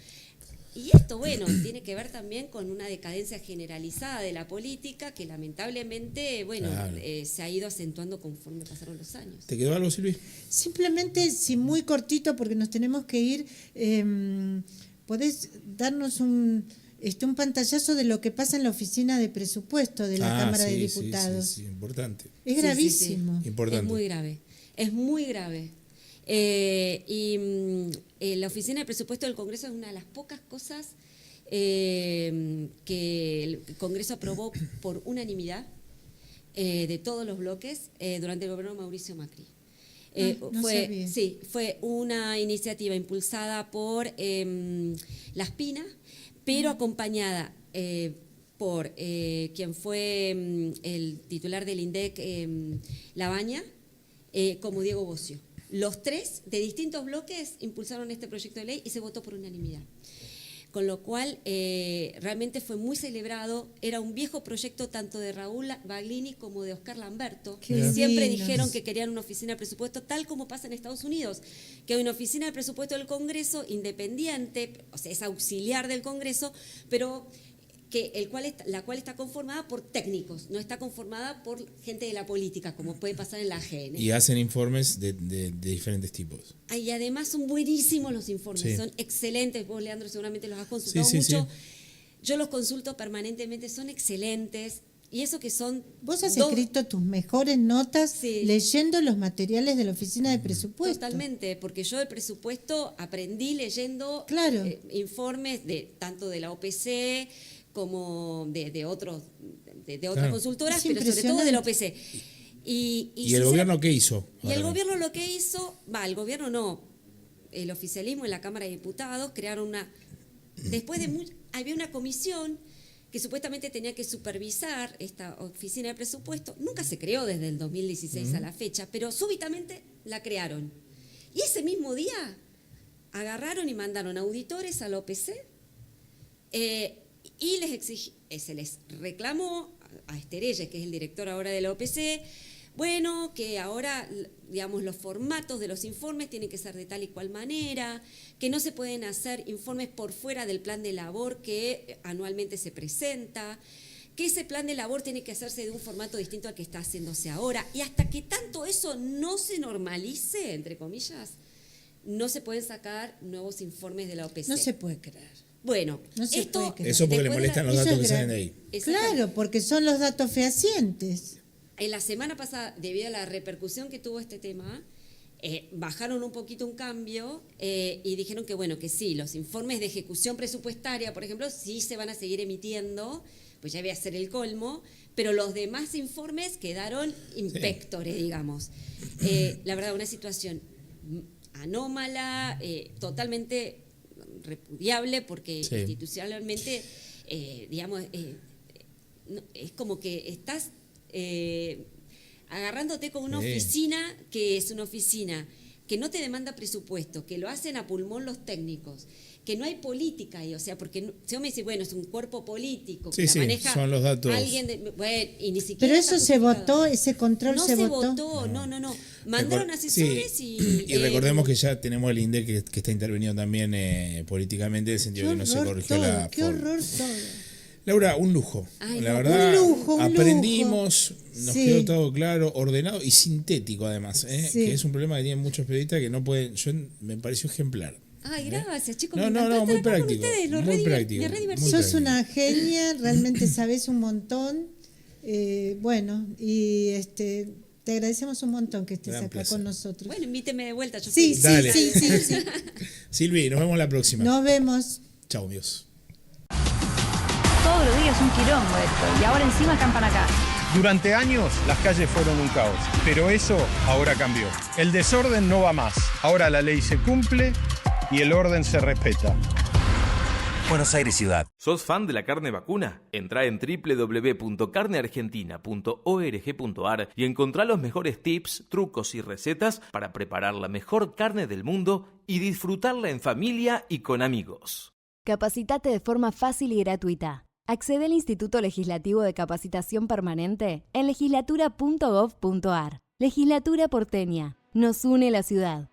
Y esto, bueno, tiene que ver también con una decadencia generalizada de la política que lamentablemente, bueno, Claro. se ha ido acentuando conforme pasaron los años. ¿Te quedó algo, Silvi? Simplemente, si muy cortito, porque nos tenemos que ir, ¿podés darnos un pantallazo de lo que pasa en la oficina de presupuesto de la Cámara de sí, sí, Diputados? Sí, importante. Es Sí, gravísimo. sí, sí. Importante. Es muy grave, es muy grave. La Oficina de Presupuesto del Congreso es una de las pocas cosas que el Congreso aprobó por unanimidad de todos los bloques durante el gobierno de Mauricio Macri. No sabía. Fue una iniciativa impulsada por Las Pinas, pero acompañada por quien fue el titular del INDEC, Labaña, como Diego Bocio. Los tres de distintos bloques impulsaron este proyecto de ley y se votó por unanimidad. Con lo cual, realmente fue muy celebrado. Era un viejo proyecto tanto de Raúl Baglini como de Oscar Lamberto, Qué que siempre divinos. dijeron que querían una oficina de presupuesto, tal como pasa en Estados Unidos, que hay una oficina de presupuesto del Congreso independiente, o sea, es auxiliar del Congreso, pero la cual está conformada por técnicos, no está conformada por gente de la política, como puede pasar en la AGN. Y hacen informes de diferentes tipos. Y además son buenísimos los informes, Sí. son excelentes. Vos, Leandro, seguramente los has consultado Sí, sí, mucho. sí. Yo los consulto permanentemente, son excelentes. Y eso que son... Vos has dos- escrito tus mejores notas Sí. leyendo los materiales de la oficina de presupuesto. Totalmente, porque yo el presupuesto aprendí leyendo Claro. informes tanto de la OPC como de otras Claro. consultoras, Es pero sobre todo de la impresionante. OPC. ¿Y ¿Y el gobierno qué hizo? Y el Ahora, gobierno lo que hizo, el gobierno no, el oficialismo en la Cámara de Diputados crearon había una comisión que supuestamente tenía que supervisar esta oficina de presupuesto. Nunca se creó desde el 2016 a la fecha, pero súbitamente la crearon. Y ese mismo día agarraron y mandaron auditores a la OPC y se les reclamó a Esterelle, que es el director ahora de la OPC, bueno, que ahora, digamos, los formatos de los informes tienen que ser de tal y cual manera, que no se pueden hacer informes por fuera del plan de labor que anualmente se presenta, que ese plan de labor tiene que hacerse de un formato distinto al que está haciéndose ahora. Y hasta que tanto eso no se normalice, entre comillas, no se pueden sacar nuevos informes de la OPC. No se puede creer. Bueno, No se puede creer. Eso porque le después de molestan la- los Eso datos es que salen de grave. ahí. Claro, porque son los datos fehacientes. En la semana pasada, debido a la repercusión que tuvo este tema, bajaron un poquito un cambio y dijeron que bueno, que sí, los informes de ejecución presupuestaria, por ejemplo, sí se van a seguir emitiendo, pues ya voy a ser el colmo, pero los demás informes quedaron impectores, digamos. La verdad, una situación anómala, totalmente repudiable, porque institucionalmente, digamos, es como que estás agarrándote con una oficina que es una oficina que no te demanda presupuesto, que lo hacen a pulmón los técnicos, que no hay política ahí, o sea, porque si vos me decís, bueno, es un cuerpo político, que la maneja son los datos. alguien, bueno, y ni siquiera Pero está eso se justificado. votó, ese control No se se votó. votó, no. Mandaron asesores Y recordemos que ya tenemos el INDEC que está intervenido también políticamente, en el sentido de que no se corrigió la Qué forma. horror todo. Laura, un lujo. Ay, La no, verdad, un lujo. aprendimos, nos Sí. quedó todo claro, ordenado y sintético además, Sí. que es un problema que tienen muchos periodistas que no pueden. Me pareció ejemplar. Ay, gracias, chicos. No, me no, encantó muy estar acá con práctico, ustedes, muy práctico, me re divertí. muy Sos práctico. una genia, realmente sabés un montón. Bueno, y te agradecemos un montón que estés Gran acá placer. con nosotros. Bueno, invíteme de vuelta. Yo Sí, feliz. Dale. sí. Silvi, nos vemos la próxima. Nos vemos. Chao, Dios. Todos los días un quilombo esto. Y ahora encima acampan acá. Durante años las calles fueron un caos, pero eso ahora cambió. El desorden no va más. Ahora la ley se cumple y el orden se respeta. Buenos Aires Ciudad. ¿Sos fan de la carne vacuna? Entrá en www.carneargentina.org.ar y encontrá los mejores tips, trucos y recetas para preparar la mejor carne del mundo y disfrutarla en familia y con amigos. Capacitate de forma fácil y gratuita. Accede al Instituto Legislativo de Capacitación Permanente en legislatura.gov.ar. Legislatura porteña. Nos une la ciudad.